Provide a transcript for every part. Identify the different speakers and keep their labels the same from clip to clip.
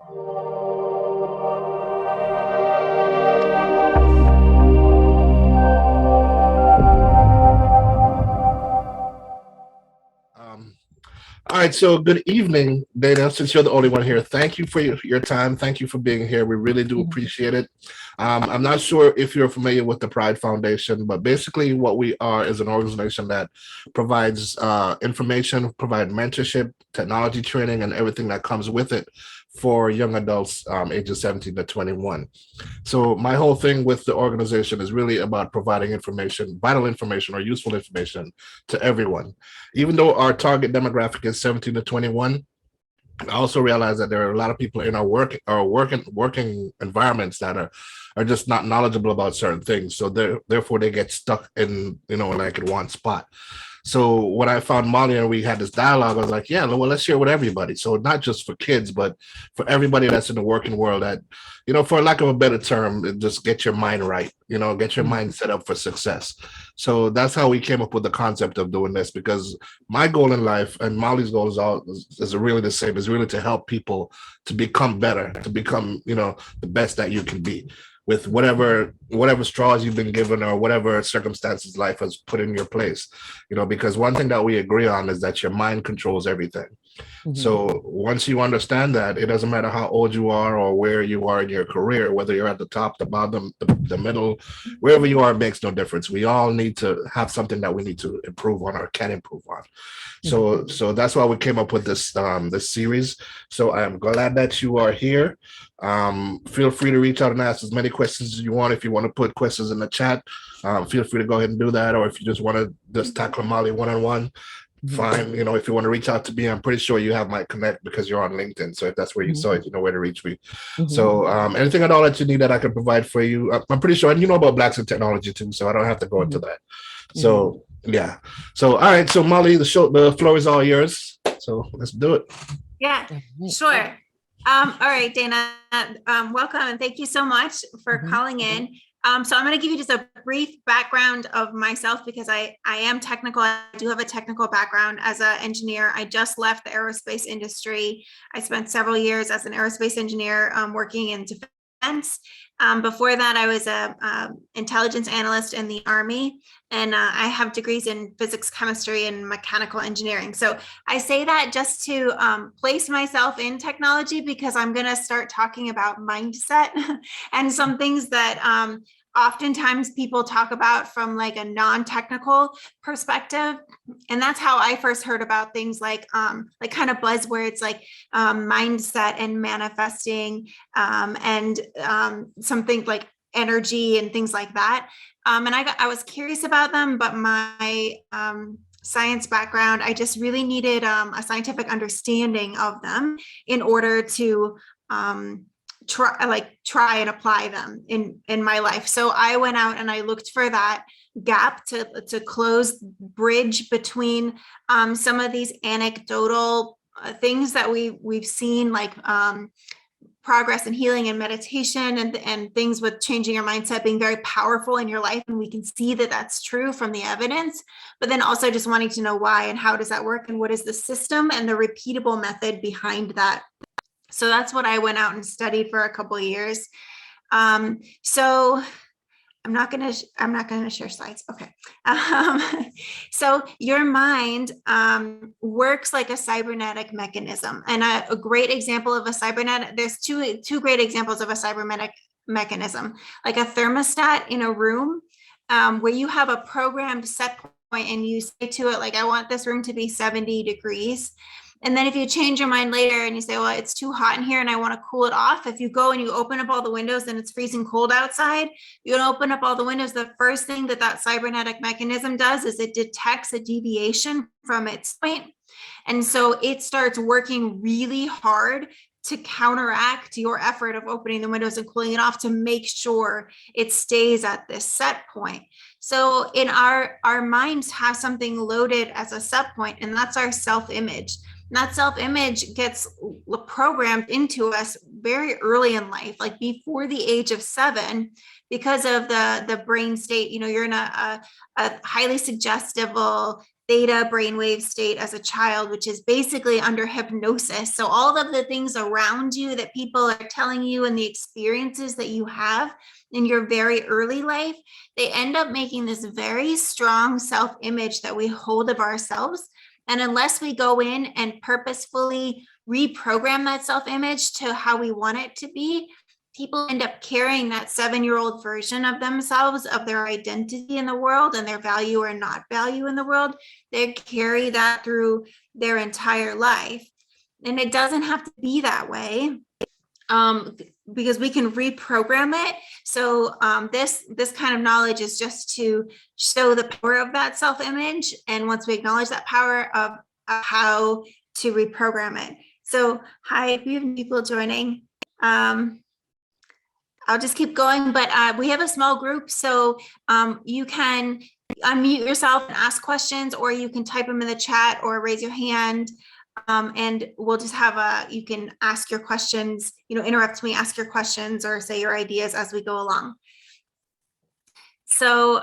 Speaker 1: Um, all right, so good evening, Dana. Since you're the only one here, thank you for your time. Thank you for being here. We really do
Speaker 2: Mhm.
Speaker 1: appreciate it. I'm not sure if you're familiar with the Pride Foundation, but basically, what we are is an organization that provides information, provide mentorship, technology training, and everything that comes with it for young adults ages 17 to 21. So my whole thing with the organization is really about providing information, vital information or useful information to everyone. Even though our target demographic is 17 to 21, I also realize that there are a lot of people in our working environments that are just not knowledgeable about certain things. So therefore they get stuck in, like in one spot. So when I found Molly and we had this dialogue, I was like, yeah, well, let's share with everybody. So not just for kids, but for everybody that's in the working world that, for lack of a better term, just get your mind right, get your
Speaker 2: Mhm.
Speaker 1: mind set up for success. So that's how we came up with the concept of doing this, because my goal in life and Molly's goal is really the same, is really to help people to become better, to become, the best that you can be with whatever straws you've been given or whatever circumstances life has put in your place, because one thing that we agree on is that your mind controls everything.
Speaker 2: Mhm.
Speaker 1: So once you understand that, it doesn't matter how old you are or where you are in your career, whether you're at the top, the bottom, the middle, wherever you are, it makes no difference. We all need to have something that we need to improve on or can improve on.
Speaker 2: Mhm.
Speaker 1: So that's why we came up with this series. So I'm glad that you are here. Feel free to reach out and ask as many questions as you want. If you want to put questions in the chat, feel free to go ahead and do that. Or if you just want to just tackle Molly one on one,
Speaker 2: Mhm.
Speaker 1: fine. If you want to reach out to me, I'm pretty sure you have my connect because you're on LinkedIn. So if that's where you
Speaker 2: Mhm.
Speaker 1: saw it, you know where to reach me.
Speaker 2: Mhm.
Speaker 1: So anything at all that you need that I can provide for you, I'm pretty sure, and you know about Blacks in Technology too, so I don't have to go into
Speaker 2: Mhm.
Speaker 1: that.
Speaker 2: Mhm.
Speaker 1: So yeah. So all right. So Molly, the floor is all yours. So let's do it.
Speaker 3: Yeah,
Speaker 2: All right.
Speaker 3: sure. All right, Dana, welcome and thank you so much for
Speaker 2: Mhm.
Speaker 3: calling in. So I'm going to give you just a brief background of myself because I am technical. I do have a technical background as an engineer. I just left the aerospace industry. I spent several years as an aerospace engineer working in defense. Before that, I was a intelligence analyst in the Army, and I have degrees in physics, chemistry, and mechanical engineering. So I say that just to place myself in technology because I'm going to start talking about mindset and some things that oftentimes people talk about from like a non-technical perspective. And that's how I first heard about things like kind of buzzwords like mindset and manifesting and something like energy and things like that. And I was curious about them, but my science background, I just really needed a scientific understanding of them in order to try and apply them in my life. So I went out and I looked for that gap to close bridge between some of these anecdotal things that we've seen like progress and healing and meditation and things with changing your mindset being very powerful in your life. And we can see that that's true from the evidence, but then also just wanting to know why and how does that work and what is the system and the repeatable method behind that. So that's what I went out and studied for a couple of years. So I'm not gonna share slides. Okay. Um, so your mind works like a cybernetic mechanism, and a great example of a cybernetic. There's two great examples of a cybernetic mechanism, like a thermostat in a room, where you have a programmed set point, and you say to it like, "I want this room to be 70 degrees." And then if you change your mind later and you say, well, it's too hot in here and I want to cool it off. If you go and you open up all the windows and it's freezing cold outside, you open up all the windows. The first thing that cybernetic mechanism does is it detects a deviation from its point. And so it starts working really hard to counteract your effort of opening the windows and cooling it off to make sure it stays at this set point. So in our minds have something loaded as a set point, and that's our self-image. And that self-image gets programmed into us very early in life, like before the age of 7, because of the brain state. You're in a highly suggestible theta brainwave state as a child, which is basically under hypnosis. So all of the things around you that people are telling you and the experiences that you have in your very early life, they end up making this very strong self-image that we hold of ourselves. And unless we go in and purposefully reprogram that self-image to how we want it to be, people end up carrying that 7-year-old version of themselves, of their identity in the world and their value or not value in the world. They carry that through their entire life. And it doesn't have to be that way, because we can reprogram it. So this kind of knowledge is just to show the power of that self-image. And once we acknowledge that power of how to reprogram it. So hi, we have people joining. I'll just keep going, but we have a small group, so you can unmute yourself and ask questions, or you can type them in the chat or raise your hand, and we'll just have you can ask your questions, interrupt me, ask your questions, or say your ideas as we go along. So,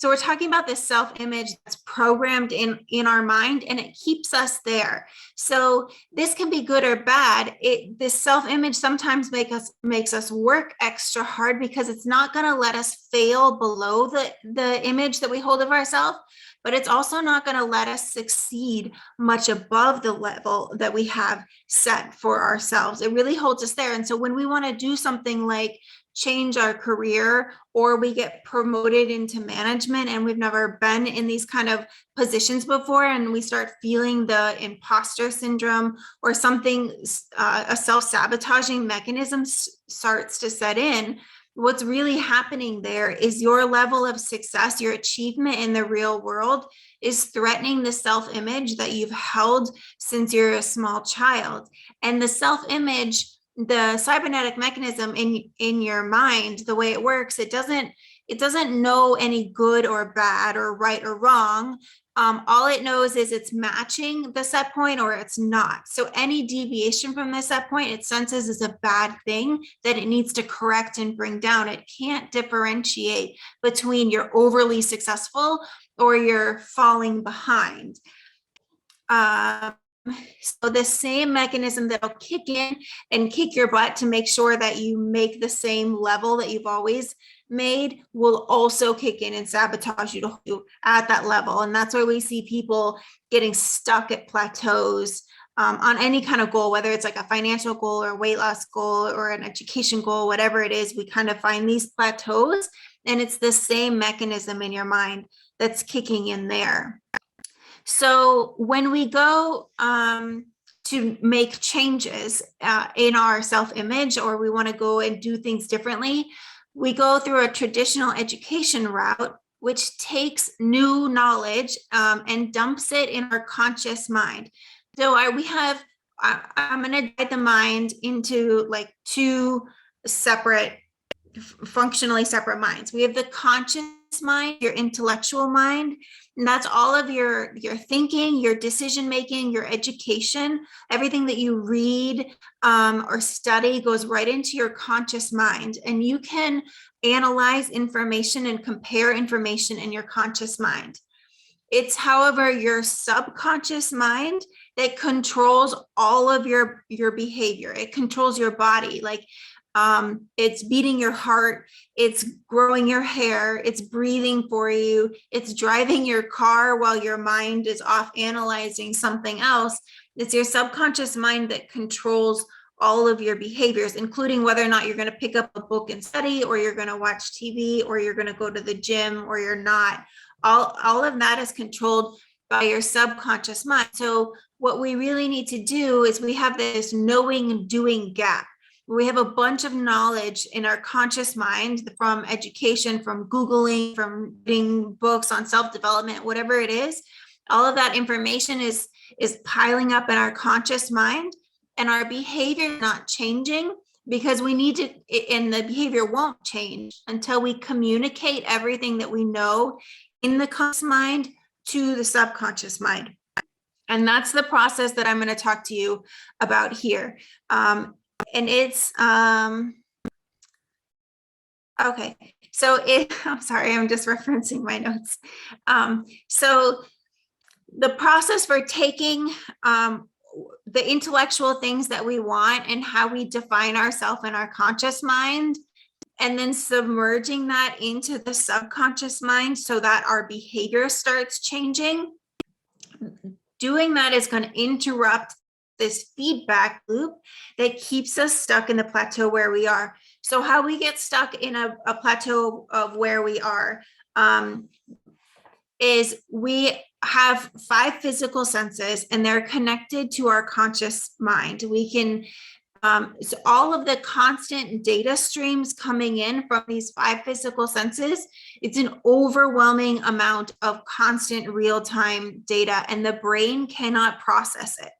Speaker 3: so we're talking about this self-image that's programmed in our mind, and it keeps us there. So this can be good or bad. This self-image sometimes makes us work extra hard because it's not going to let us fail below the image that we hold of ourselves, but it's also not going to let us succeed much above the level that we have set for ourselves. It really holds us there. And so when we want to do something like change our career, or we get promoted into management and we've never been in these kind of positions before, and we start feeling the imposter syndrome or something, a self-sabotaging mechanism starts to set in, what's really happening there is your level of success, your achievement in the real world is threatening the self-image that you've held since you're a small child. And the self-image, the cybernetic mechanism in your mind, the way it works, it doesn't know any good or bad or right or wrong. All it knows is it's matching the set point or it's not. So any deviation from the set point, it senses is a bad thing that it needs to correct and bring down. It can't differentiate between you're overly successful or you're falling behind. So the same mechanism that'll kick in and kick your butt to make sure that you make the same level that you've always made will also kick in and sabotage you to hold you at that level. And that's why we see people getting stuck at plateaus on any kind of goal, whether it's like a financial goal or a weight loss goal or an education goal, whatever it is, we kind of find these plateaus, and it's the same mechanism in your mind that's kicking in there. So when we go to make changes in our self-image, or we want to go and do things differently, we go through a traditional education route, which takes new knowledge and dumps it in our conscious mind. So I'm going to divide the mind into like two separate, functionally separate minds. We have the conscious mind, your intellectual mind, and that's all of your thinking, your decision making, your education, everything that you read or study goes right into your conscious mind, and you can analyze information and compare information in your conscious mind. It's, however, your subconscious mind that controls all of your behavior. It controls your body, like it's beating your heart, it's growing your hair, it's breathing for you, it's driving your car while your mind is off analyzing something else. It's your subconscious mind that controls all of your behaviors, including whether or not you're going to pick up a book and study, or you're going to watch TV, or you're going to go to the gym, or you're not. All of that is controlled by your subconscious mind. So what we really need to do is we have this knowing and doing gap. We have a bunch of knowledge in our conscious mind from education, from Googling, from reading books on self-development, whatever it is. All of that information is piling up in our conscious mind, and our behavior is not changing because we need to, and the behavior won't change until we communicate everything that we know in the conscious mind to the subconscious mind. And that's the process that I'm going to talk to you about here. And it's, okay, so I'm sorry, I'm just referencing my notes. So the process for taking the intellectual things that we want and how we define ourselves in our conscious mind, and then submerging that into the subconscious mind so that our behavior starts changing. Doing that is going to interrupt this feedback loop that keeps us stuck in the plateau where we are. So how we get stuck in a plateau of where we are is we have 5 physical senses and they're connected to our conscious mind. We can, so all of the constant data streams coming in from these 5 physical senses, it's an overwhelming amount of constant real-time data, and the brain cannot process it.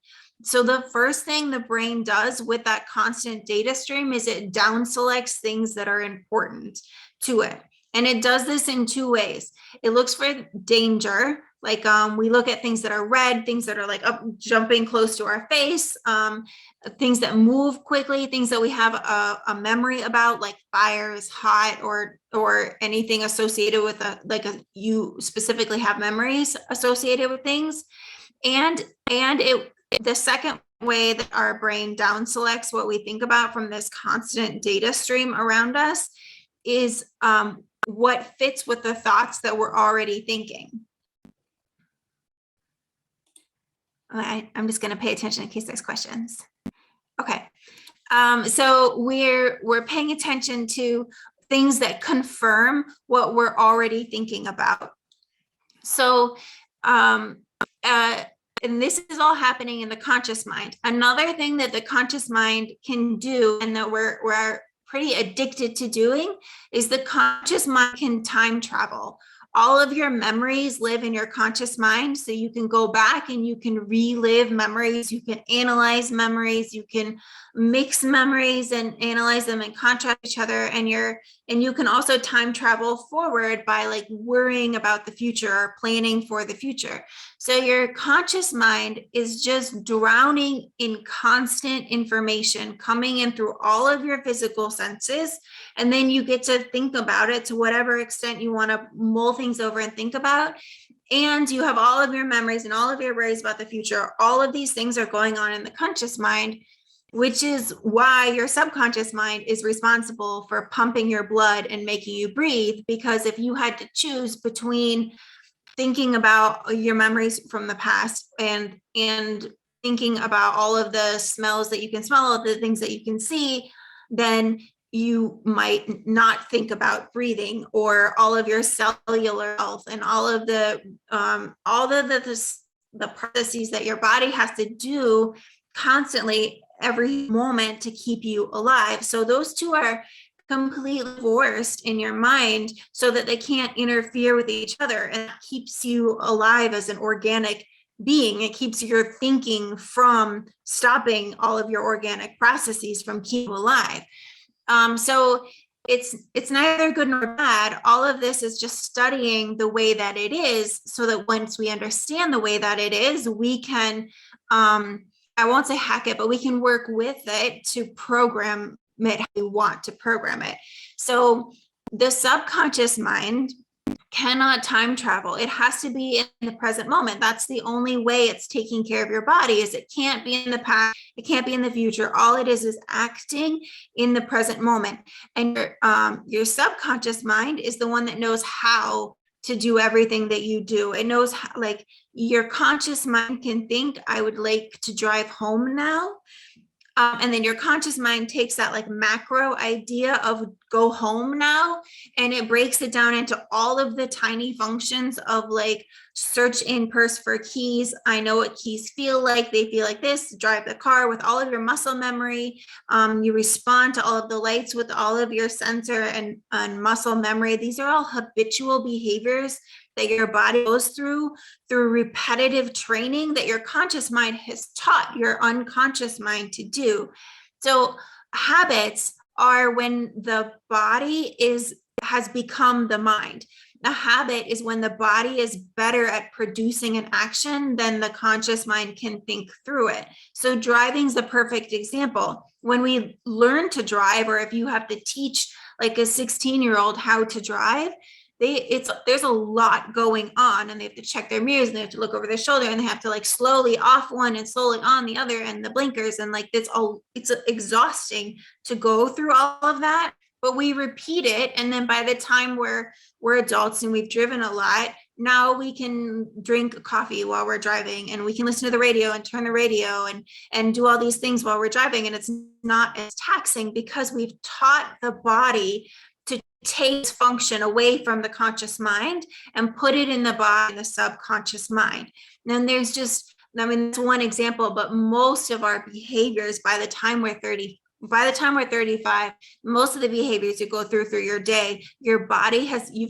Speaker 3: So the first thing the brain does with that constant data stream is it down selects things that are important to it. And it does this in 2 ways. It looks for danger, like we look at things that are red, things that are like up, jumping close to our face, things that move quickly, things that we have a memory about, like fire is hot, or anything associated with you specifically have memories associated with things. And the second way that our brain down selects what we think about from this constant data stream around us is what fits with the thoughts that we're already thinking. I'm just going to pay attention in case there's questions. Okay. So we're paying attention to things that confirm what we're already thinking about. So, and this is all happening in the conscious mind. Another thing that the conscious mind can do, and that we're pretty addicted to doing, is the conscious mind can time travel. All of your memories live in your conscious mind, so you can go back and you can relive memories, you can analyze memories, you can mix memories and analyze them and contrast each other, and you can also time travel forward by like worrying about the future or planning for the future. So your conscious mind is just drowning in constant information coming in through all of your physical senses, and then you get to think about it to whatever extent you want to mull things over and think about. And you have all of your memories and all of your worries about the future. All of these things are going on in the conscious mind, which is why your subconscious mind is responsible for pumping your blood and making you breathe. Because if you had to choose between thinking about your memories from the past and thinking about all of the smells that you can smell, all the things that you can see, then you might not think about breathing or all of your cellular health and all of the processes that your body has to do constantly every moment to keep you alive. So those two are completely divorced in your mind so that they can't interfere with each other, and that keeps you alive as an organic being. It keeps your thinking from stopping all of your organic processes from keeping you alive. So it's neither good nor bad. All of this is just studying the way that it is, so that once we understand the way that it is, we can, I won't say hack it, but we can work with it to program it how we want to program it. So the subconscious mind cannot time travel. It has to be in the present moment. That's the only way it's taking care of your body. Is it can't be in the past, it can't be in the future. All it is acting in the present moment. And your subconscious mind is the one that knows how to do everything that you do. It knows how, like your conscious mind can think, I would like to drive home now. And then your conscious mind takes that like macro idea of go home now, and it breaks it down into all of the tiny functions of like search in purse for keys. I know what keys feel like. They feel like this. Drive the car with all of your muscle memory. You respond to all of the lights with all of your sensor and muscle memory. These are all habitual behaviors that your body goes through repetitive training that your conscious mind has taught your unconscious mind to do. So habits are when the body has become the mind. The habit is when the body is better at producing an action than the conscious mind can think through it. So driving is the perfect example. When we learn to drive, or if you have to teach like a 16-year-old how to drive, there's a lot going on, and they have to check their mirrors, and they have to look over their shoulder, and they have to like slowly off one and slowly on the other, and the blinkers, and like it's exhausting to go through all of that. But we repeat it, and then by the time we're adults and we've driven a lot, now we can drink coffee while we're driving, and we can listen to the radio and turn the radio and do all these things while we're driving, and it's not as taxing because we've taught the body to take function away from the conscious mind and put it in the body, the subconscious mind. And there's just, I mean, that's one example, but most of our behaviors by the time we're 35, most of the behaviors you go through your day, you've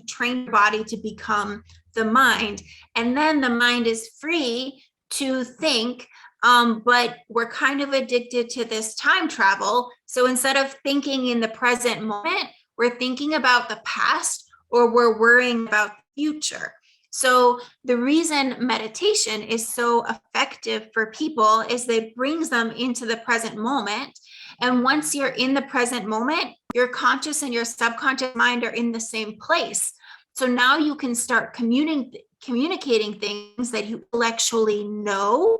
Speaker 3: trained your body to become the mind, and then the mind is free to think. But we're kind of addicted to this time travel. So instead of thinking in the present moment, we're thinking about the past, or we're worrying about the future. So the reason meditation is so effective for people is that it brings them into the present moment. And once you're in the present moment, your conscious and your subconscious mind are in the same place. So now you can start communicating things that you intellectually know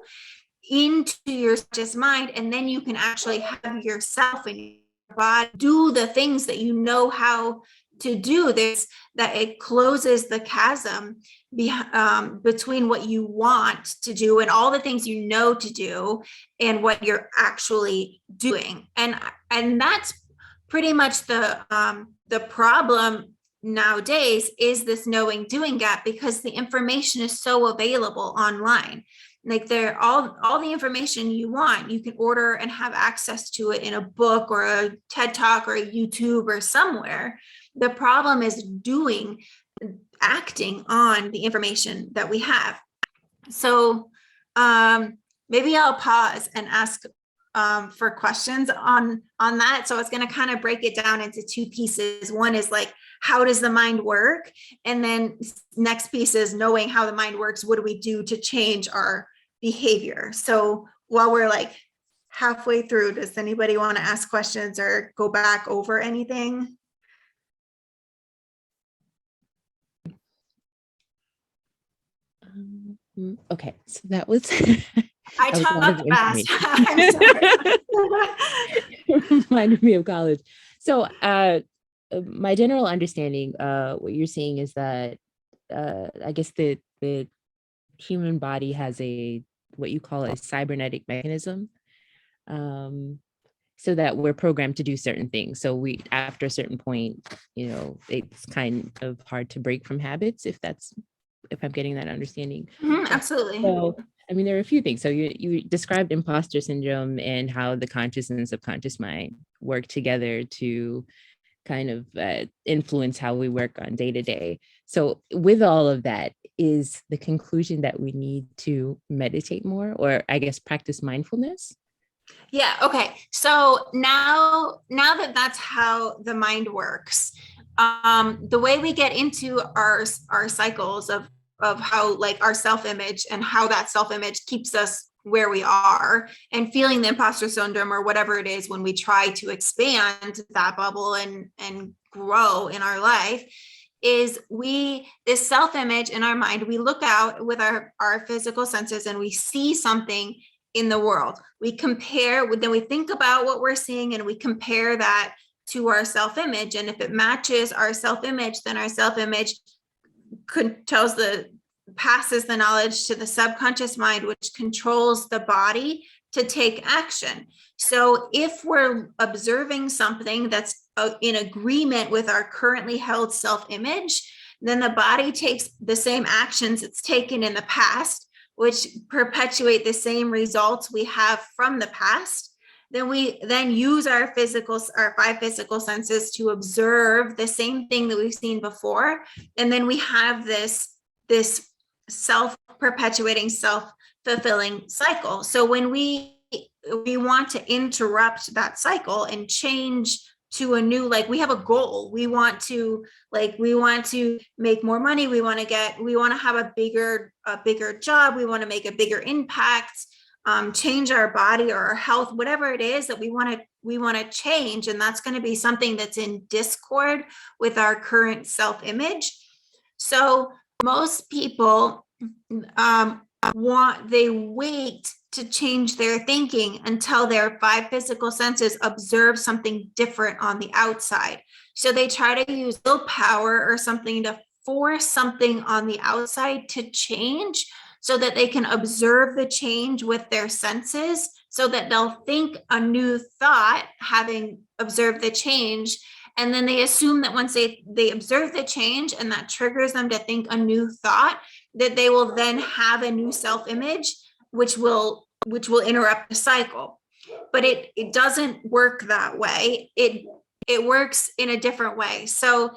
Speaker 3: into your conscious mind, and then you can actually have yourself and your body do the things that you know how to do. That it closes the chasm between what you want to do and all the things you know to do and what you're actually doing. And that's pretty much the problem nowadays, is this knowing doing gap, because the information is so available online. Like they're all the information you want, you can order and have access to it in a book or a TED Talk or a YouTube or somewhere. The problem is acting on the information that we have. So maybe I'll pause and ask for questions on that. So I was going to kind of break it down into two pieces. One is like, how does the mind work? And then next piece is knowing how the mind works. What do we do to change our behavior? So while we're like halfway through, does anybody want to ask questions or go back over anything?
Speaker 4: Okay, so that was
Speaker 3: I
Speaker 4: that was a lot
Speaker 3: talk
Speaker 4: of
Speaker 3: fast.
Speaker 4: information.
Speaker 3: I'm sorry.
Speaker 4: Reminded me of college. So my general understanding, what you're saying is that I guess the human body has what you call a cybernetic mechanism, so that we're programmed to do certain things. So after a certain point, it's kind of hard to break from habits, if I'm getting that understanding.
Speaker 3: Absolutely.
Speaker 4: So, I mean, there are a few things. So you described imposter syndrome and how the conscious and subconscious mind work together to kind of influence how we work on day to day. So with all of that, is the conclusion that we need to meditate more, or I guess practice mindfulness?
Speaker 3: Yeah. Okay. So now that that's how the mind works, the way we get into our cycles of how like our self-image and how that self-image keeps us where we are and feeling the imposter syndrome or whatever it is when we try to expand that bubble and grow in our life, is this self-image in our mind, we look out with our physical senses and we see something in the world. We compare, then we think about what we're seeing and we compare that to our self-image. And if it matches our self-image, then our self-image passes the knowledge to the subconscious mind, which controls the body to take action. So if we're observing something that's in agreement with our currently held self-image, then the body takes the same actions it's taken in the past, which perpetuate the same results we have from the past. Then we use our 5 physical senses to observe the same thing that we've seen before. And then we have this self-perpetuating, self-fulfilling cycle. So when we want to interrupt that cycle and change to a new, like we have a goal, we want to make more money, we want to have a bigger job, we want to make a bigger impact, change our body or our health, whatever it is that we want to change. And that's going to be something that's in discord with our current self-image. So most people they wait to change their thinking until their five physical senses observe something different on the outside. So they try to use willpower or something to force something on the outside to change so that they can observe the change with their senses, so that they'll think a new thought having observed the change. And then they assume that once they observe the change and that triggers them to think a new thought, that they will then have a new self-image, which will interrupt the cycle. But it doesn't work that way. It works in a different way. So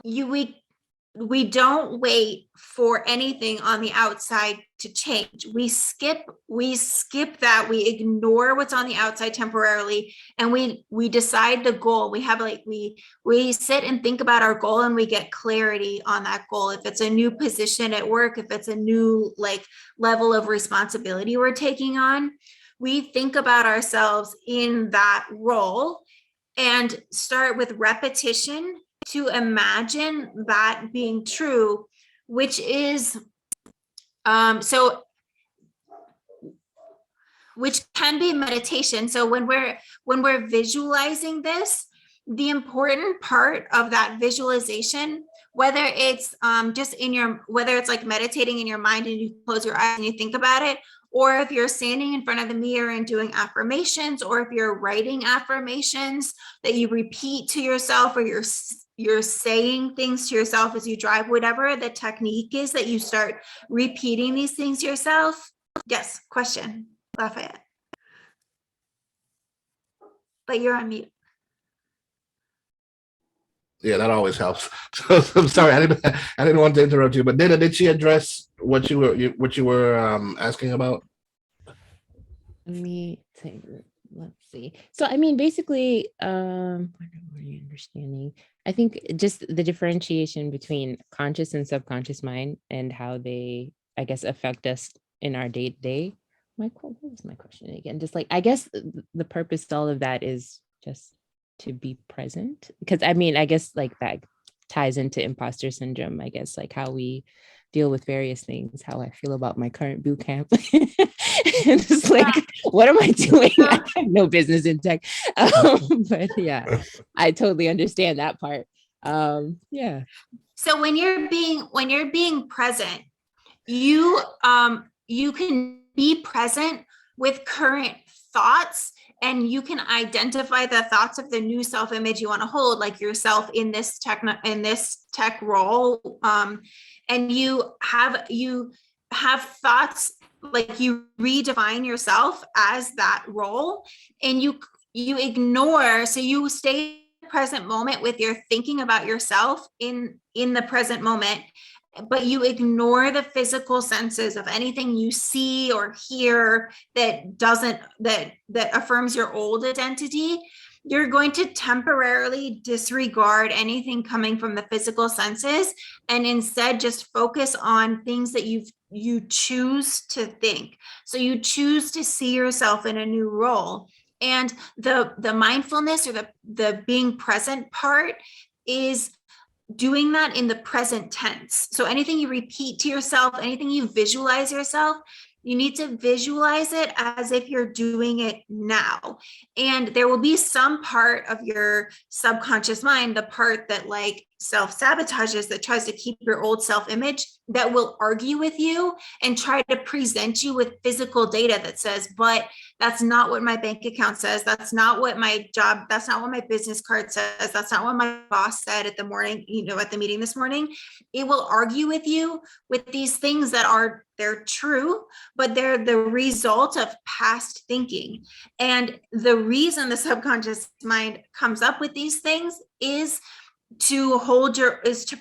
Speaker 3: we don't wait for anything on the outside to change. We skip that. We ignore what's on the outside temporarily, and we decide the goal. We have we sit and think about our goal, and we get clarity on that goal. If it's a new position at work, if it's a new level of responsibility we're taking on, we think about ourselves in that role and start with repetition to imagine that being true, which is which can be meditation. So when we're visualizing this, the important part of that visualization, whether it's whether it's like meditating in your mind and you close your eyes and you think about it, or if you're standing in front of the mirror and doing affirmations, or if you're writing affirmations that you repeat to yourself, or you're saying things to yourself as you drive, whatever the technique is that you start repeating these things to yourself. Yes, question, Lafayette. But you're on mute.
Speaker 1: Yeah, that always helps. So I'm sorry, I didn't want to interrupt you, but did she address what you were asking about?
Speaker 4: Let me take, let's see. So I mean, basically, what are you understanding? I think just the differentiation between conscious and subconscious mind and how they, I guess, affect us in our day-to-day. What was my question again? Just I guess the purpose to all of that is just to be present, because I mean, I guess that ties into imposter syndrome, I guess, how we deal with various things, how I feel about my current boot camp. And just what am I doing? I have no business in tech. But yeah, I totally understand that part. Yeah.
Speaker 3: So when you're being present, you can be present with current thoughts, and you can identify the thoughts of the new self-image you want to hold, like yourself in this tech role. And you have thoughts, you redefine yourself as that role, and you ignore, so you stay in the present moment with your thinking about yourself in the present moment, but you ignore the physical senses of anything you see or hear that affirms your old identity. You're going to temporarily disregard anything coming from the physical senses, and instead just focus on things that you choose to think. So you choose to see yourself in a new role. And the mindfulness, or the being present part, is doing that in the present tense. So anything you repeat to yourself, anything you visualize yourself, you need to visualize it as if you're doing it now. And there will be some part of your subconscious mind, the part that self-sabotages, that tries to keep your old self-image, that will argue with you and try to present you with physical data that says, but that's not what my bank account says. That's not what my job, that's not what my business card says. That's not what my boss said at the meeting this morning. It will argue with you with these things that they're true, but they're the result of past thinking. And the reason the subconscious mind comes up with these things is to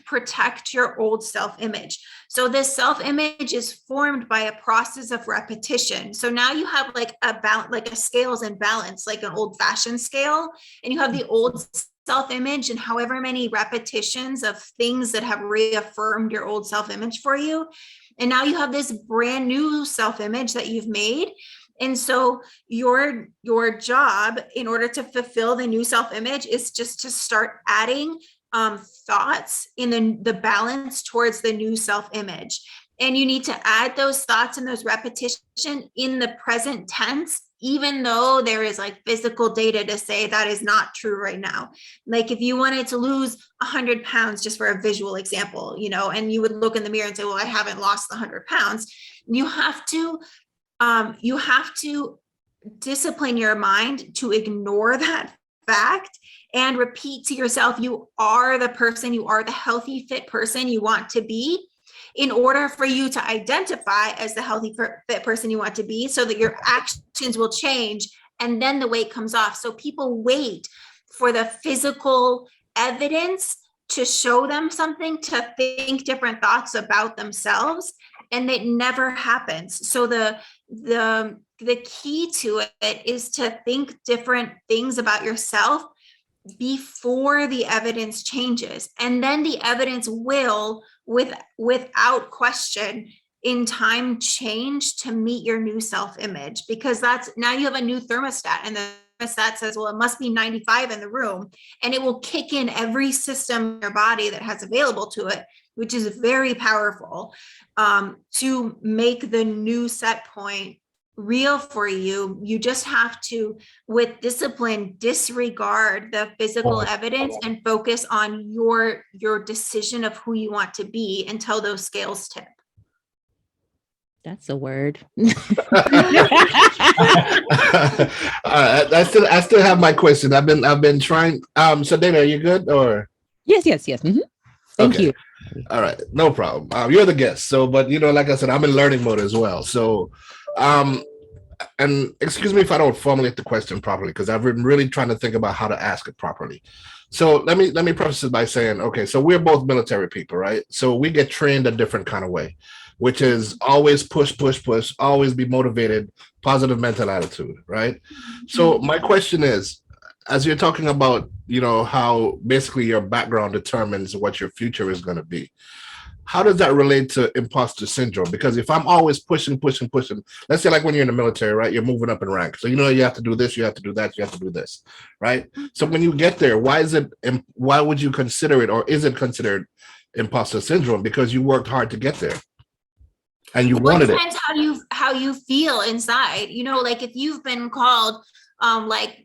Speaker 3: protect your old self-image. So this self-image is formed by a process of repetition. So now you have a scales and balance, like an old-fashioned scale, and you have the old self-image and however many repetitions of things that have reaffirmed your old self-image for you. And now you have this brand new self-image that you've made. And so your job, in order to fulfill the new self-image, is just to start adding thoughts in the balance towards the new self-image. And you need to add those thoughts and those repetition in the present tense, even though there is like physical data to say that is not true right now. Like if you wanted to lose 100 pounds, just for a visual example, you know, and you would look in the mirror and say, well, I haven't lost the 100 pounds. You have to discipline your mind to ignore that fact and repeat to yourself, you are the person, you are the healthy, fit person you want to be, in order for you to identify as the healthy, fit person you want to be, so that your actions will change and then the weight comes off. So people wait for the physical evidence to show them something, to think different thoughts about themselves, and it never happens. So the key to it is to think different things about yourself before the evidence changes, and then the evidence will, without question, in time change to meet your new self-image, because that's, now you have a new thermostat, and the thermostat says, well, it must be 95 in the room, and it will kick in every system in your body that has available to it, which is very powerful, to make the new set point real for you. You just have to, with discipline, disregard the physical evidence and focus on your decision of who you want to be until those scales tip.
Speaker 4: That's a word.
Speaker 1: I still have my question. I've been trying. So Dana, are you good or?
Speaker 4: Yes. Mhm. Thank
Speaker 1: Okay.
Speaker 4: you.
Speaker 1: All right, no problem. You're the guest, so but you know, like I said, I'm in learning mode as well. So, and excuse me if I don't formulate the question properly, because I've been really trying to think about how to ask it properly. So let me preface it by saying, okay, so we're both military people, right? So we get trained a different kind of way, which is always push, always be motivated, positive mental attitude, right? So my question is, as you're talking about, you know, how basically your background determines what your future is going to be, how does that relate to imposter syndrome? Because if I'm always pushing, let's say like when you're in the military, right, you're moving up in rank. So, you know, you have to do this, you have to do that, you have to do this, right? So when you get there, why would you consider it, or is it considered imposter syndrome? Because you worked hard to get there and you wanted it.
Speaker 3: Depends how you feel inside, you know, like if you've been called like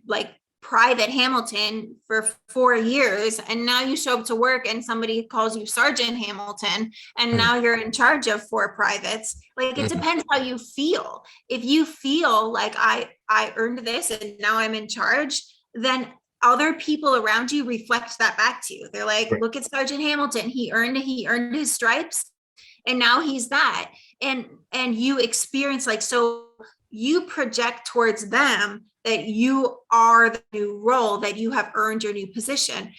Speaker 3: Private Hamilton for 4 years, and now you show up to work and somebody calls you Sergeant Hamilton, and now you're in charge of 4 privates. Like it depends how you feel. If you feel like I earned this and now I'm in charge, then other people around you reflect that back to you. They're like, look at Sergeant Hamilton. He earned his stripes, and now he's that. And you experience, like, so you project towards them that you are the new role, that you have earned your new position.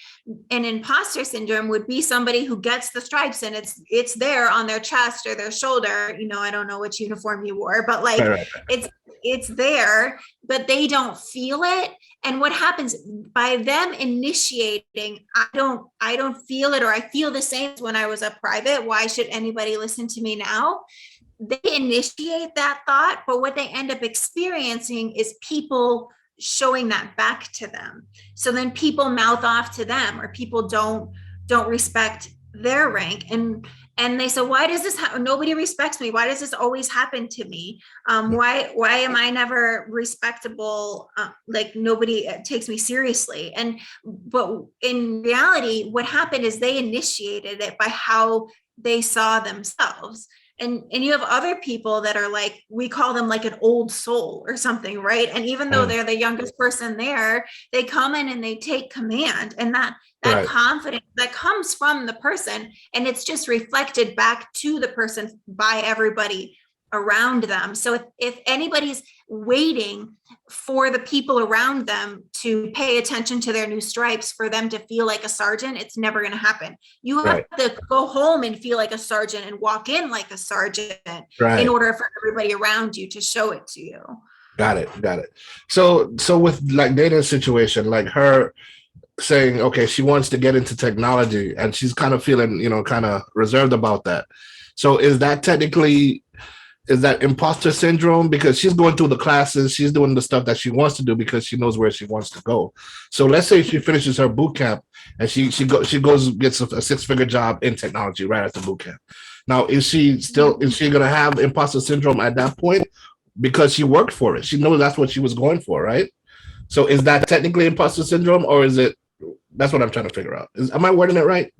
Speaker 3: And imposter syndrome would be somebody who gets the stripes and it's there on their chest or their shoulder. You know, I don't know which uniform you wore, but like right. It's there, but they don't feel it. And what happens by them initiating, I don't feel it, or I feel the same as when I was a private. Why should anybody listen to me now? They initiate that thought, but what they end up experiencing is people showing that back to them. So then people mouth off to them, or people don't respect their rank, and they say, why does this nobody respects me? Why does this always happen to me? Why am I never respectable? Like nobody takes me seriously. But in reality, what happened is they initiated it by how they saw themselves. And you have other people that are like, we call them like an old soul or something, right? And even though they're the youngest person there, they come in and they take command, and that right. confidence that comes from the person, and it's just reflected back to the person by everybody around them. So if anybody's waiting for the people around them to pay attention to their new stripes for them to feel like a sergeant, it's never going to happen. You have right. to go home and feel like a sergeant and walk in like a sergeant right. in order for everybody around you to show it to you.
Speaker 1: Got it. So with like Dana's situation, like her saying, okay, she wants to get into technology and she's kind of feeling, you know, kind of reserved about that. So is that technically is that imposter syndrome? Because she's going through the classes, she's doing the stuff that she wants to do because she knows where she wants to go. So let's say she finishes her boot camp and she goes gets a 6-figure job in technology right after boot camp. Now, is she gonna have imposter syndrome at that point because she worked for it? She knows that's what she was going for, right? So is that technically imposter syndrome, or is it? That's what I'm trying to figure out. Am I wording it right?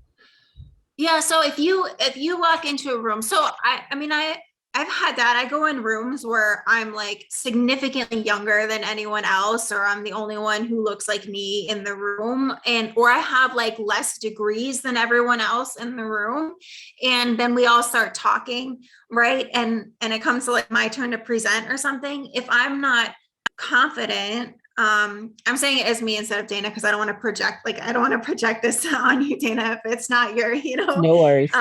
Speaker 3: Yeah, so if you walk into a room, so I've had that. I go in rooms where I'm like significantly younger than anyone else, or I'm the only one who looks like me in the room, or I have like less degrees than everyone else in the room. And then we all start talking, right? And it comes to like my turn to present or something. If I'm not confident, I'm saying it as me instead of Dana, because I don't want to project this on you, Dana, if it's not your,
Speaker 4: No worries.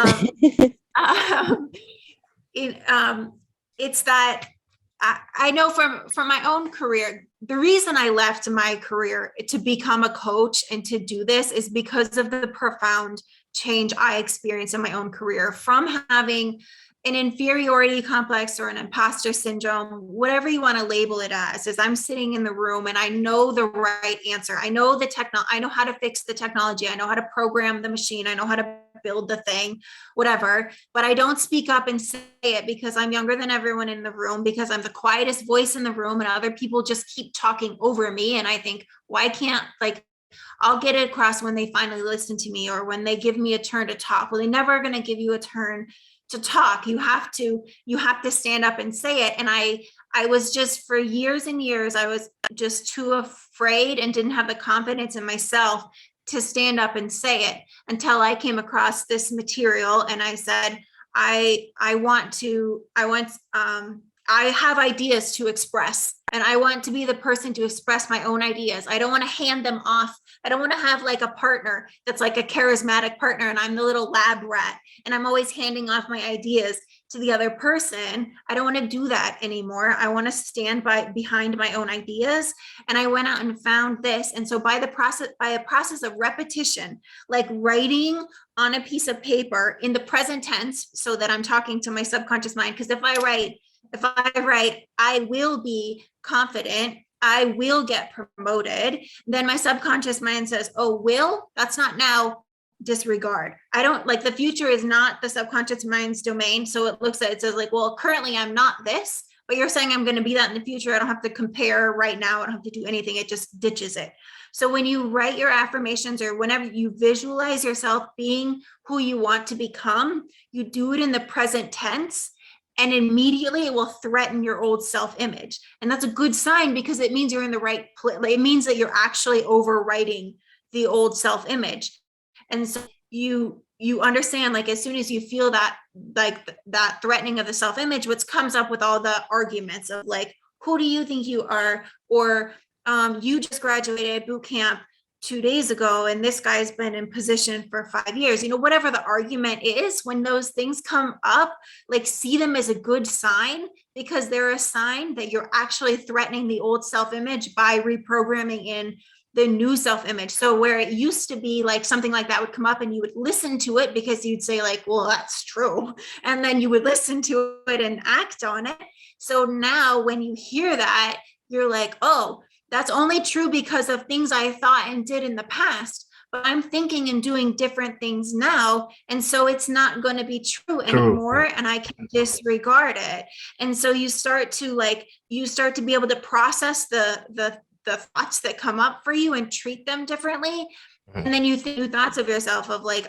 Speaker 3: It's that I know from my own career, the reason I left my career to become a coach and to do this is because of the profound change I experienced in my own career from having an inferiority complex or an imposter syndrome, whatever you want to label it as, is I'm sitting in the room and I know the right answer. I know I know how to fix the technology. I know how to program the machine. I know how to build the thing, whatever, but I don't speak up and say it because I'm younger than everyone in the room, because I'm the quietest voice in the room and other people just keep talking over me. And I think, why can't, like, I'll get it across when they finally listen to me or when they give me a turn to talk. Well, they're never going to give you a turn to talk. You have to stand up and say it. And I was just, for years and years, I was just too afraid and didn't have the confidence in myself to stand up and say it, until I came across this material and I said, I have ideas to express, and I want to be the person to express my own ideas. I don't want to hand them off. I don't want to have like a partner that's like a charismatic partner and I'm the little lab rat and I'm always handing off my ideas to the other person. I don't want to do that anymore. I want to stand behind my own ideas. And I went out and found this. And so by a process of repetition, like writing on a piece of paper in the present tense, so that I'm talking to my subconscious mind, because if I write, I will be confident, I will get promoted, then my subconscious mind says, oh, will, that's not now, disregard. I don't, like, the future is not the subconscious mind's domain. So it says like, well, currently I'm not this, but you're saying I'm going to be that in the future. I don't have to compare right now. I don't have to do anything. It just ditches it. So when you write your affirmations, or whenever you visualize yourself being who you want to become, you do it in the present tense. And immediately it will threaten your old self-image. And that's a good sign, because it means you're in the right place. It means that you're actually overwriting the old self-image. And so you understand, like, as soon as you feel that, like that threatening of the self-image, what comes up with all the arguments of like, who do you think you are? Or you just graduated boot camp 2 days ago and this guy's been in position for 5 years, whatever the argument is, when those things come up, like, see them as a good sign, because they're a sign that you're actually threatening the old self-image by reprogramming in the new self-image. So where it used to be like something like that would come up and you would listen to it because you'd say like, well, that's true. And then you would listen to it and act on it. So now when you hear that, you're like, oh, that's only true because of things I thought and did in the past, but I'm thinking and doing different things now. And so it's not going to be true anymore. And I can disregard it. And so you start to be able to process the thoughts that come up for you and treat them differently. And then you think new thoughts of yourself of like,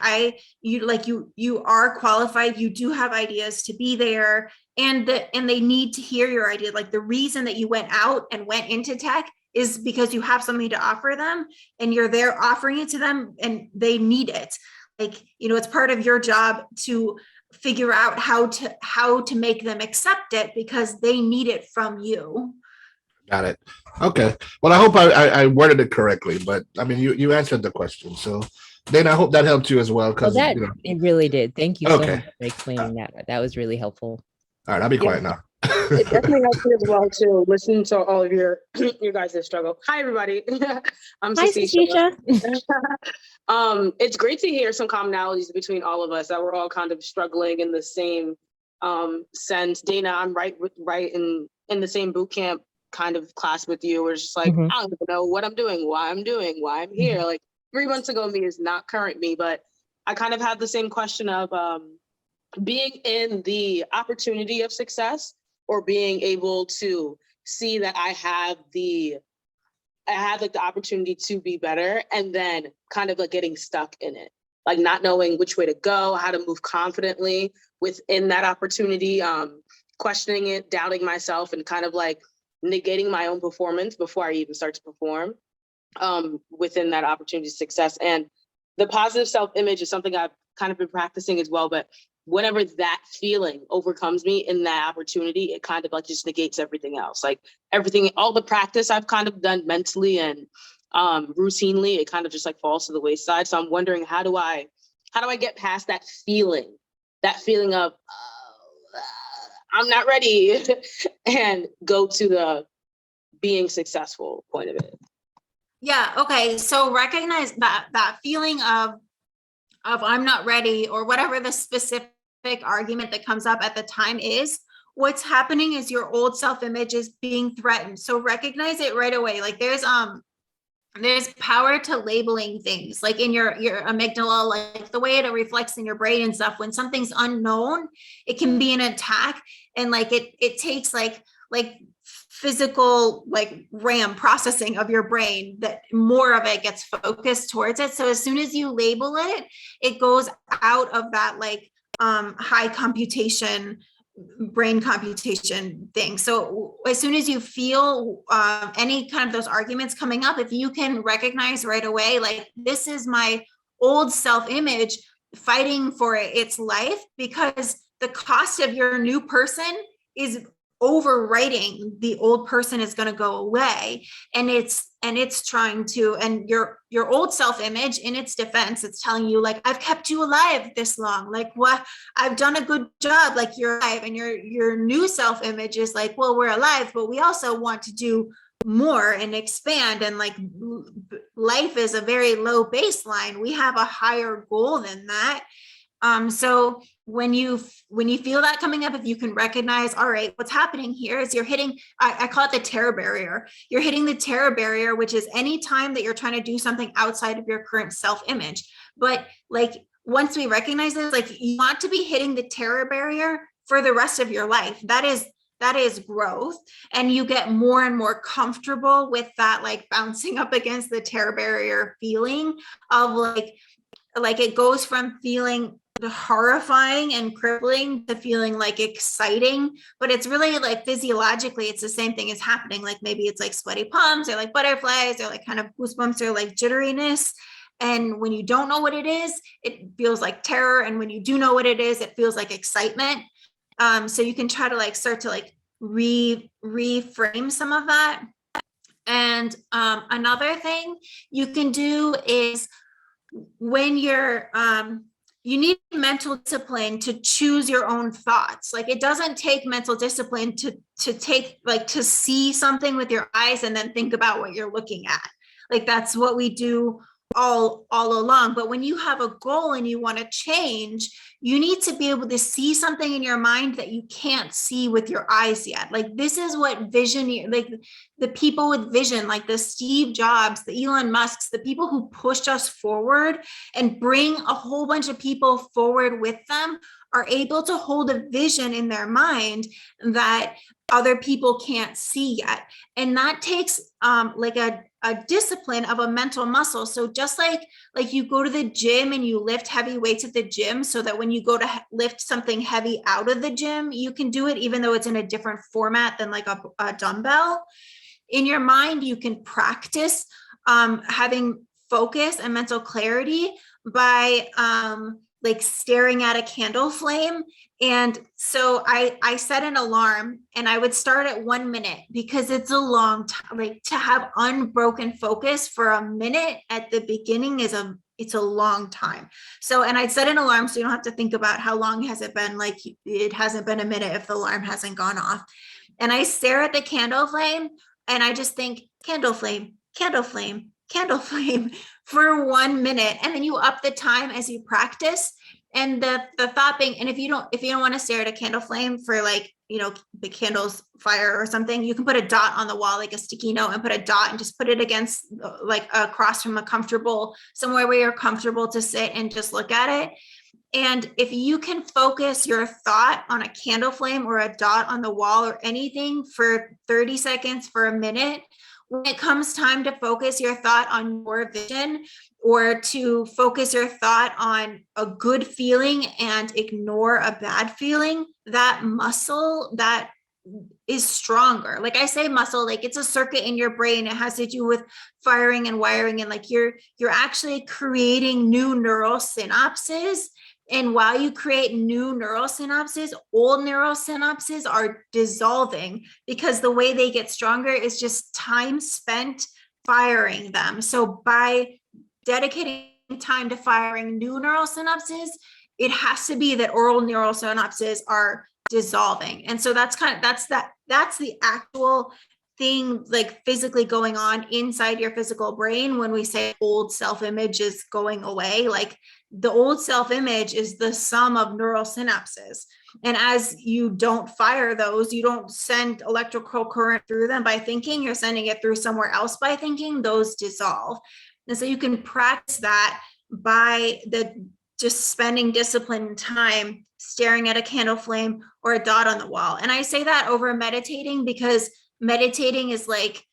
Speaker 3: you are qualified, you do have ideas to be there, and they need to hear your idea. Like, the reason that you went out and went into tech is because you have something to offer them and you're there offering it to them and they need it. Like, it's part of your job to figure out how to make them accept it because they need it from you.
Speaker 1: Got it. Okay. Well, I hope I worded it correctly, but I mean, you answered the question. So then I hope that helped you as well. Because
Speaker 4: it really did. Thank you so
Speaker 1: Okay.
Speaker 4: much for explaining that. That was really helpful.
Speaker 1: All right, I'll be quiet now.
Speaker 5: It definitely helps me as well to listen to all of your guys' struggle. Hi, everybody. I'm
Speaker 4: Hi,
Speaker 5: Cecilia.
Speaker 4: Cecilia.
Speaker 5: It's great to hear some commonalities between all of us, that we're all kind of struggling in the same Since Dana, I'm right in the same boot camp kind of class with you. We're just like,
Speaker 4: Mhm.
Speaker 5: I don't even know what I'm doing, why I'm here. Like 3 months ago me is not current me, but I kind of have the same question of being in the opportunity of success, or being able to see that I have like the opportunity to be better, and then kind of like getting stuck in it, like not knowing which way to go, how to move confidently within that opportunity, questioning it, doubting myself, and kind of like negating my own performance before I even start to perform within that opportunity to success. And the positive self-image is something I've kind of been practicing as well, but whenever that feeling overcomes me in that opportunity, it kind of like just negates everything else. Like everything, all the practice I've kind of done mentally and routinely, it kind of just like falls to the wayside. So I'm wondering, how do I get past that feeling of I'm not ready and go to the being successful point of it.
Speaker 3: Yeah, okay. So recognize that feeling of I'm not ready, or whatever the specific argument that comes up at the time is. What's happening is your old self-image is being threatened. So recognize it right away. Like there's power to labeling things, like in your amygdala, like the way it reflects in your brain and stuff. When something's unknown, it can be an attack, and like it takes like physical like RAM processing of your brain, that more of it gets focused towards it. So as soon as you label it, it goes out of that like high computation brain computation thing. So as soon as you feel any kind of those arguments coming up, if you can recognize right away, like this is my old self-image fighting for its life, because the cost of your new person is overwriting the old person is going to go away, and it's trying to, and your old self-image, in its defense, it's telling you like, I've kept you alive this long, like what, I've done a good job, like you're alive. And your new self-image is like, well, we're alive, but we also want to do more and expand, and like life is a very low baseline, we have a higher goal than that. So when you feel that coming up, if you can recognize, all right, what's happening here is you're hitting, I call it the terror barrier. You're hitting the terror barrier, which is any time that you're trying to do something outside of your current self-image. But like, once we recognize this, like you want to be hitting the terror barrier for the rest of your life. That is growth. And you get more and more comfortable with that, like bouncing up against the terror barrier feeling of like it goes from feeling horrifying and crippling to feeling like exciting, but it's really like physiologically it's the same thing is happening. Like maybe it's like sweaty palms, or like butterflies, or like kind of goosebumps, or like jitteriness. And when you don't know what it is, it feels like terror, and when you do know what it is, it feels like excitement. So you can try to like start to like reframe some of that. And another thing you can do is, when you're you need mental discipline to choose your own thoughts. Like it doesn't take mental discipline to take, like, to see something with your eyes and then think about what you're looking at. Like that's what we do all along. But when you have a goal and you want to change, you need to be able to see something in your mind that you can't see with your eyes yet. Like this is what vision, like the people with vision, like the Steve Jobs, the Elon Musks, the people who pushed us forward and bring a whole bunch of people forward with them, are able to hold a vision in their mind that other people can't see yet. And that takes like a discipline of a mental muscle. So just like you go to the gym and you lift heavy weights at the gym, so that when you go to lift something heavy out of the gym, you can do it even though it's in a different format than like a dumbbell. In your mind, you can practice having focus and mental clarity by like staring at a candle flame. And so I set an alarm, and I would start at 1 minute, because it's a long time. Like to have unbroken focus for a minute at the beginning it's a long time. So, and I'd set an alarm so you don't have to think about how long has it been. Like it hasn't been a minute if the alarm hasn't gone off. And I stare at the candle flame, and I just think candle flame, candle flame, candle flame for 1 minute. And then you up the time as you practice. And the thought being, and if you don't want to stare at a candle flame for like, the candles fire or something, you can put a dot on the wall, like a sticky note, and put a dot and just put it against, like across from somewhere where you're comfortable to sit and just look at it. And if you can focus your thought on a candle flame or a dot on the wall or anything for 30 seconds, for a minute, when it comes time to focus your thought on your vision, or to focus your thought on a good feeling and ignore a bad feeling, that muscle that is stronger. Like I say muscle, like it's a circuit in your brain. It has to do with firing and wiring, and like you're actually creating new neural synapses. And while you create new neural synapses, old neural synapses are dissolving, because the way they get stronger is just time spent firing them. So by dedicating time to firing new neural synapses, it has to be that old neural synapses are dissolving. And so that's the actual thing, like physically going on inside your physical brain when we say old self-image is going away. Like the old self-image is the sum of neural synapses. And as you don't fire those, you don't send electrical current through them by thinking, you're sending it through somewhere else by thinking, those dissolve. And so you can practice that by just spending disciplined time staring at a candle flame or a dot on the wall. And I say that over meditating, because meditating is like,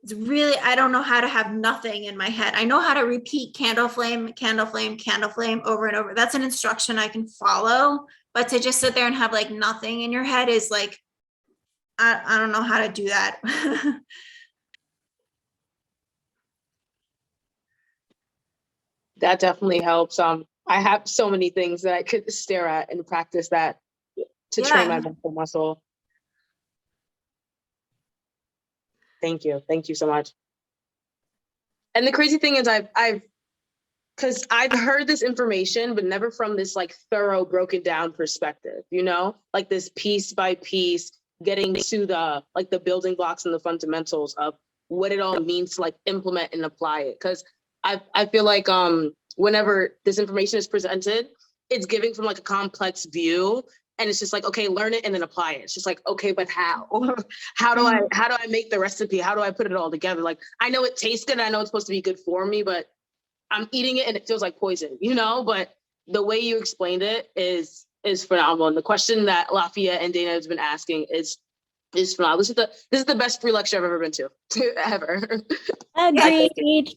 Speaker 3: it's really, I don't know how to have nothing in my head. I know how to repeat candle flame, candle flame, candle flame over and over. That's an instruction I can follow. But to just sit there and have like nothing in your head is like, I don't know how to do that.
Speaker 5: That definitely helps. I have so many things that I could stare at and practice that to train my mental muscle. Thank you. Thank you so much. And the crazy thing is because I've heard this information, but never from this like thorough broken down perspective, like this piece by piece, getting to the building blocks and the fundamentals of what it all means to like implement and apply it. Because I feel like whenever this information is presented, it's giving from like a complex view. And it's just like, okay, learn it and then apply it. It's just like, okay, but how? How do I make the recipe? How do I put it all together? Like, I know it tastes good. I know it's supposed to be good for me, but I'm eating it and it feels like poison, But the way you explained it is phenomenal. And the question that Lafayette and Dana has been asking is phenomenal. This is the best free lecture I've ever been to ever.
Speaker 4: Agreed.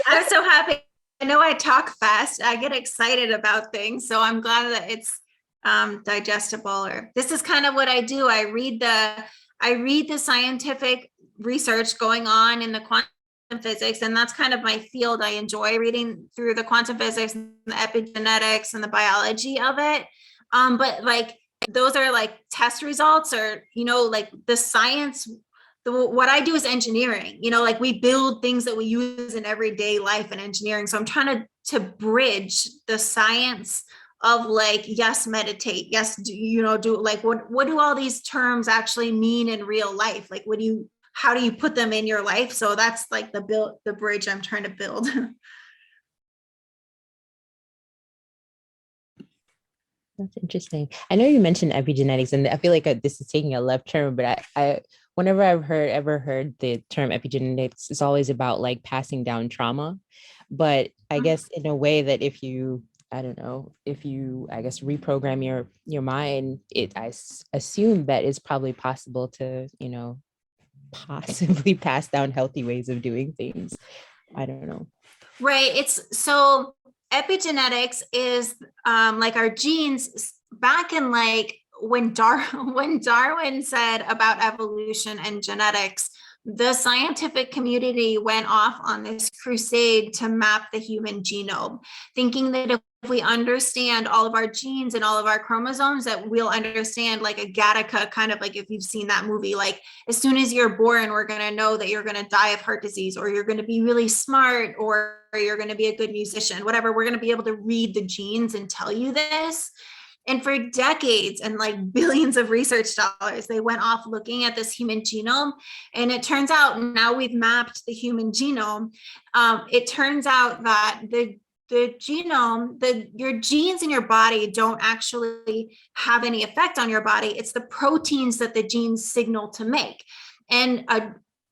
Speaker 3: I'm so happy. I know I talk fast. I get excited about things. So I'm glad that it's digestible. Or this is kind of what I do. I read the scientific research going on in the quantum physics, and that's kind of my field. I enjoy reading through the quantum physics and the epigenetics and the biology of it. But like those are like test results, or like the science. What I do is engineering. Like we build things that we use in everyday life and engineering. So I'm trying to bridge the science of like, yes, meditate, yes, do like what do all these terms actually mean in real life? Like how do you put them in your life? So that's like the bridge I'm trying to build.
Speaker 4: That's interesting. I know you mentioned epigenetics, and I feel like this is taking a left turn, but I whenever I've ever heard the term epigenetics, it's always about like passing down trauma. But I guess in a way that if you reprogram your mind, I assume that it's probably possible to, possibly pass down healthy ways of doing things. I don't know.
Speaker 3: Right. So epigenetics is like our genes back in like when Darwin said about evolution and genetics, the scientific community went off on this crusade to map the human genome, thinking that if we understand all of our genes and all of our chromosomes, that we'll understand like a Gattaca, kind of like if you've seen that movie, like as soon as you're born, we're going to know that you're going to die of heart disease, or you're going to be really smart, or you're going to be a good musician, whatever. We're going to be able to read the genes and tell you this. And for decades and like billions of research dollars, they went off looking at this human genome. And it turns out now we've mapped the human genome. It turns out that genome, your genes in your body don't actually have any effect on your body. It's the proteins that the genes signal to make. And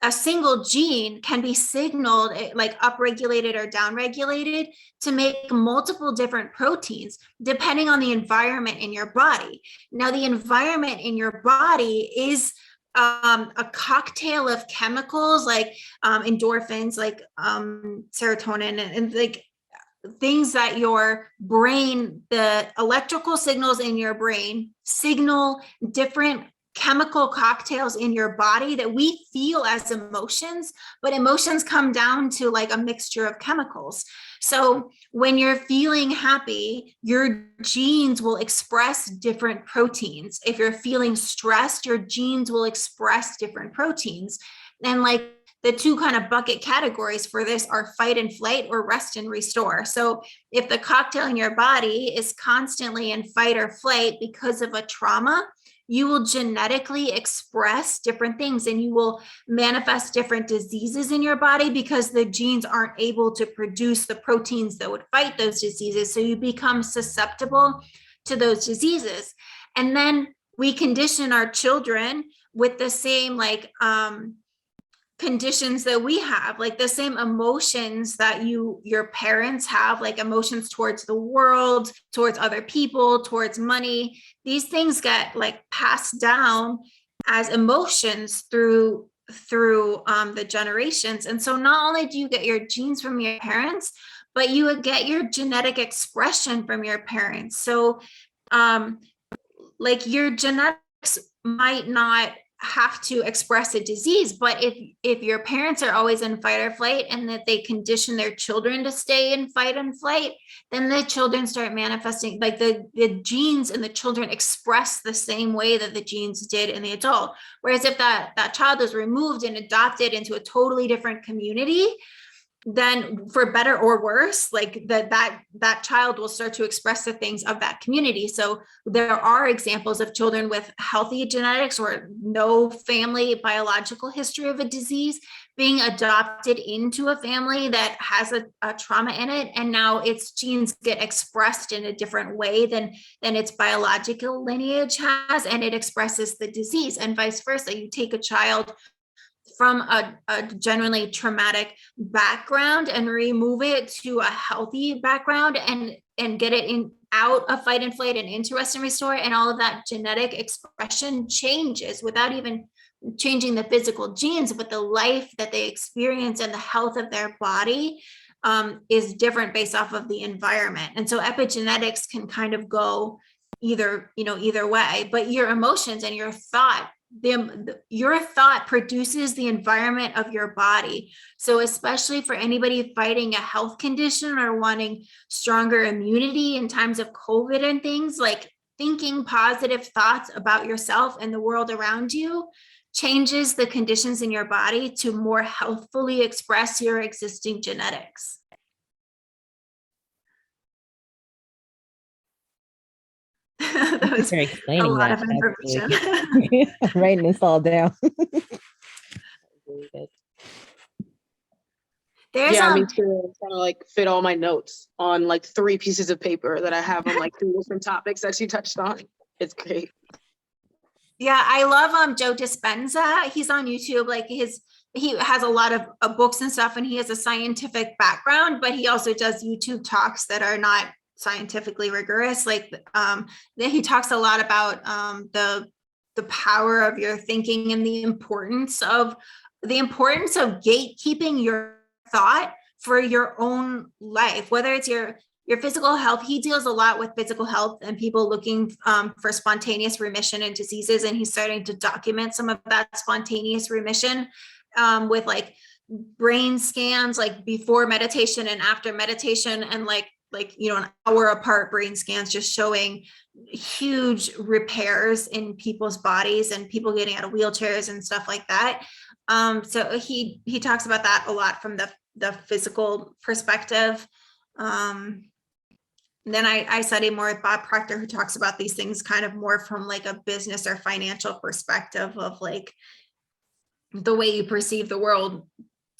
Speaker 3: a single gene can be signaled, like upregulated or downregulated, to make multiple different proteins depending on the environment in your body. Now, the environment in your body is a cocktail of chemicals like endorphins, like serotonin, and like things that your brain, the electrical signals in your brain signal different chemical cocktails in your body that we feel as emotions, but emotions come down to like a mixture of chemicals. So when you're feeling happy, your genes will express different proteins. If you're feeling stressed, your genes will express different proteins. And like the two kind of bucket categories for this are fight and flight or rest and restore. So if the cocktail in your body is constantly in fight or flight because of a trauma, you will genetically express different things and you will manifest different diseases in your body because the genes aren't able to produce the proteins that would fight those diseases. So you become susceptible to those diseases. And then we condition our children with the same like conditions that we have, like the same emotions that your parents have, like emotions towards the world, towards other people, towards money. These things get like passed down as emotions through the generations. And so not only do you get your genes from your parents, but you would get your genetic expression from your parents. So like your genetics might not have to express a disease, but if your parents are always in fight or flight and that they condition their children to stay in fight and flight, then the children start manifesting, like the genes in the children express the same way that the genes did in the adult. Whereas if that child is removed and adopted into a totally different community, then for better or worse, like that child will start to express the things of that community. So there are examples of children with healthy genetics or no family biological history of a disease being adopted into a family that has a trauma in it, and now its genes get expressed in a different way than its biological lineage has, and it expresses the disease, and vice versa. You take a child from a genuinely traumatic background and remove it to a healthy background and get it out of fight and flight and into rest and restore, and all of that genetic expression changes without even changing the physical genes, but the life that they experience and the health of their body is different based off of the environment. And so epigenetics can kind of go either way, but your emotions and your thought produces the environment of your body. So especially for anybody fighting a health condition or wanting stronger immunity in times of COVID and things, like thinking positive thoughts about yourself and the world around you changes the conditions in your body to more healthfully express your existing genetics. That was
Speaker 4: for explaining
Speaker 3: a lot
Speaker 4: that.
Speaker 3: of
Speaker 4: That's
Speaker 3: information.
Speaker 4: really good. I'm writing this all down. Really good.
Speaker 3: There's
Speaker 5: Yeah, me too. I'm trying to like fit all my notes on like 3 pieces of paper that I have on like 3 different topics that she touched on. It's great.
Speaker 3: Yeah, I love Joe Dispenza. He's on YouTube. Like he has a lot of books and stuff, and he has a scientific background, but he also does YouTube talks that are not scientifically rigorous. Like he talks a lot about the power of your thinking and the importance of gatekeeping your thought for your own life, whether it's your physical health. He deals a lot with physical health and people looking for spontaneous remission in diseases, and he's starting to document some of that spontaneous remission with like brain scans, like before meditation and after meditation, and like an hour apart brain scans just showing huge repairs in people's bodies and people getting out of wheelchairs and stuff like that. So he talks about that a lot from the physical perspective. Then I study more with Bob Proctor, who talks about these things kind of more from like a business or financial perspective of like the way you perceive the world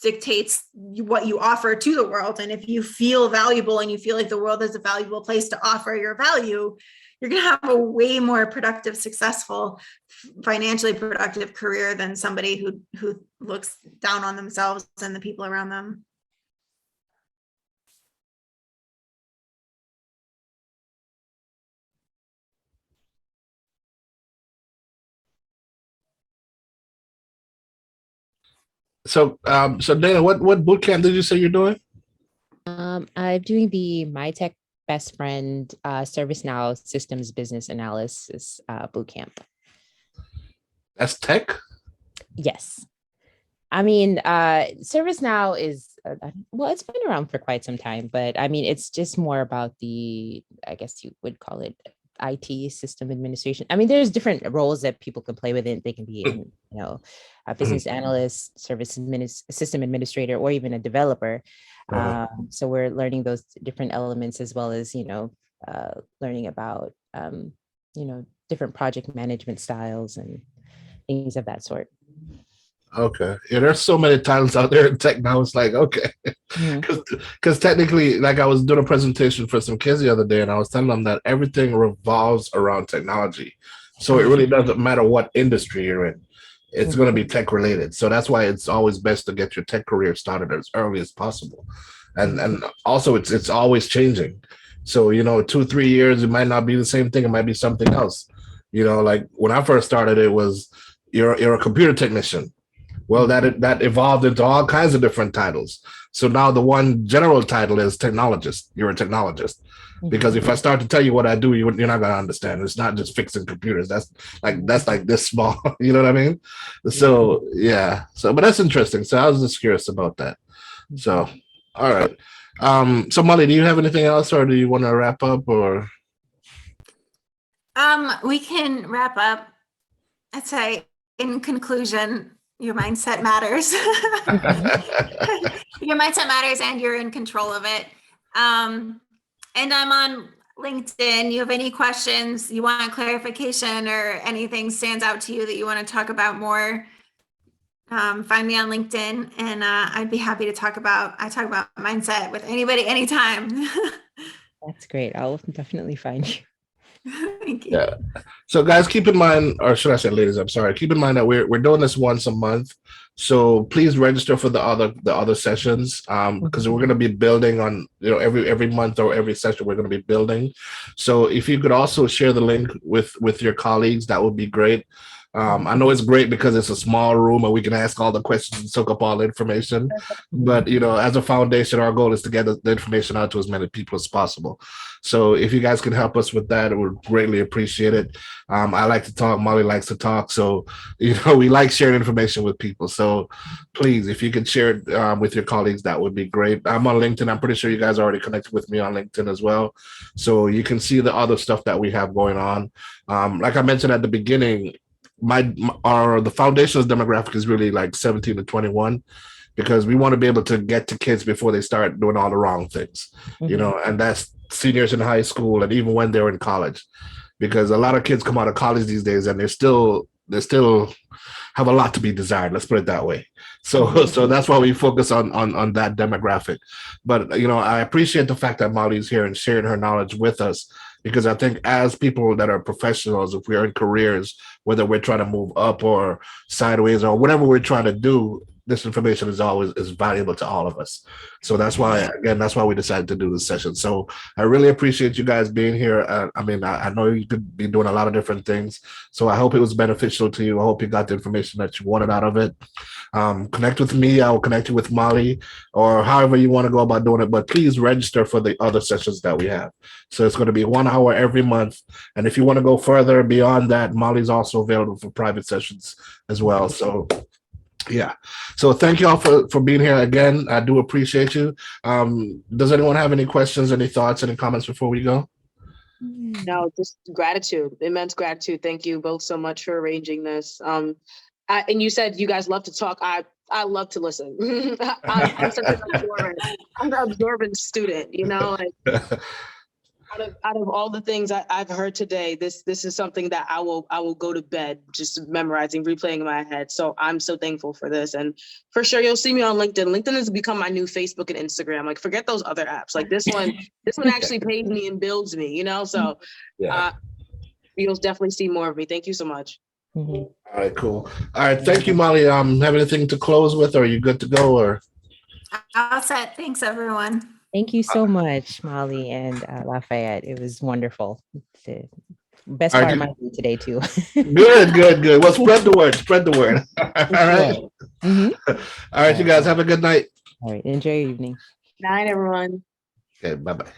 Speaker 3: dictates what you offer to the world. And if you feel valuable and you feel like the world is a valuable place to offer your value, you're going to have a way more productive, successful, financially productive career than somebody who looks down on themselves and the people around them.
Speaker 1: So, so Dana, what boot camp did you say you're doing?
Speaker 4: I'm doing the My Tech Best Friend ServiceNow Systems Business Analysis Bootcamp.
Speaker 1: That's tech.
Speaker 4: Yes. I mean, ServiceNow is, well, it's been around for quite some time, but I mean, it's just more about the, I guess you would call it IT system administration. I mean, there's different roles that people can play with it. They can be, a business analyst, system administrator, or even a developer. So we're learning those different elements, as well as, learning about, different project management styles and things of that sort.
Speaker 1: Okay. Yeah, there's so many titles out there in tech now. It's like, okay. Because technically, like I was doing a presentation for some kids the other day, and I was telling them that everything revolves around technology. So it really doesn't matter what industry you're in. It's going to be tech related. So that's why it's always best to get your tech career started as early as possible. And also it's always changing. So, 2-3 years, it might not be the same thing. It might be something else. Like when I first started, it was you're a computer technician. Well, that evolved into all kinds of different titles. So now the one general title is technologist. You're a technologist. Because if I start to tell you what I do, you're not going to understand. It's not just fixing computers. That's like this small. You know what I mean? So, yeah. So, but that's interesting. So I was just curious about that. So, all right. So Molly, do you have anything else, or do you want to wrap up, or?
Speaker 3: We can wrap up. I'd say in conclusion, your mindset matters. Your mindset matters, and you're in control of it. And I'm on LinkedIn. You have any questions, you want clarification, or anything stands out to you that you want to talk about more, find me on LinkedIn, and I'd be happy to talk about mindset with anybody, anytime.
Speaker 4: That's great. I'll definitely find you.
Speaker 3: Thank you.
Speaker 1: Yeah. So guys, keep in mind, or should I say ladies, I'm sorry, keep in mind that we're doing this once a month. So please register for the other sessions, because we're going to be building on, every month or every session we're going to be building. So if you could also share the link with your colleagues, that would be great. I know it's great because it's a small room and we can ask all the questions and soak up all the information. But, as a foundation, our goal is to get the information out to as many people as possible. So if you guys can help us with that, we would greatly appreciate it. I like to talk. Molly likes to talk. So, we like sharing information with people. So please, if you could share it with your colleagues, that would be great. I'm on LinkedIn. I'm pretty sure you guys are already connected with me on LinkedIn as well. So you can see the other stuff that we have going on. Like I mentioned at the beginning, the foundation's demographic is really like 17 to 21, because we want to be able to get to kids before they start doing all the wrong things, and that's seniors in high school and even when they're in college, because a lot of kids come out of college these days and they still have a lot to be desired. Let's put it that way. So that's why we focus on that demographic. But, I appreciate the fact that Molly's here and sharing her knowledge with us, because I think as people that are professionals, if we are in careers, whether we're trying to move up or sideways or whatever we're trying to do, this information is valuable to all of us. So that's why we decided to do this session. So I really appreciate you guys being here. I know you could be doing a lot of different things. So I hope it was beneficial to you. I hope you got the information that you wanted out of it. Connect with me. I will connect you with Molly, or however you want to go about doing it. But please register for the other sessions that we have. So it's going to be 1 hour every month. And if you want to go further beyond that, Molly's also available for private sessions as well. So yeah. So thank you all for being here again. I do appreciate you. Does anyone have any questions, any thoughts, any comments before we go?
Speaker 5: No, just gratitude, immense gratitude. Thank you both so much for arranging this. And you said you guys love to talk. I love to listen. I'm such an observant student, Out of all the things I've heard today, this is something that I will go to bed just memorizing, replaying in my head. So I'm so thankful for this, and for sure you'll see me on LinkedIn. LinkedIn has become my new Facebook and Instagram. Like, forget those other apps. Like this one actually pays me and builds me. You know, so
Speaker 2: Yeah.
Speaker 5: you'll definitely see more of me. Thank you so much.
Speaker 4: Mhm.
Speaker 1: All right, cool. All right, thank you, Molly. Have anything to close with, or are you good to go? Or
Speaker 3: All set. Thanks, everyone.
Speaker 4: Thank you so much, Molly and Lafayette. It was wonderful. It's the best
Speaker 1: All
Speaker 4: part
Speaker 1: right,
Speaker 4: of my day today too.
Speaker 1: good. Well, spread the word. Spread the word. All right.
Speaker 4: Mhm.
Speaker 1: All right, you guys have a good night.
Speaker 4: All right. Enjoy your evening.
Speaker 5: Night, everyone.
Speaker 1: Okay, bye bye.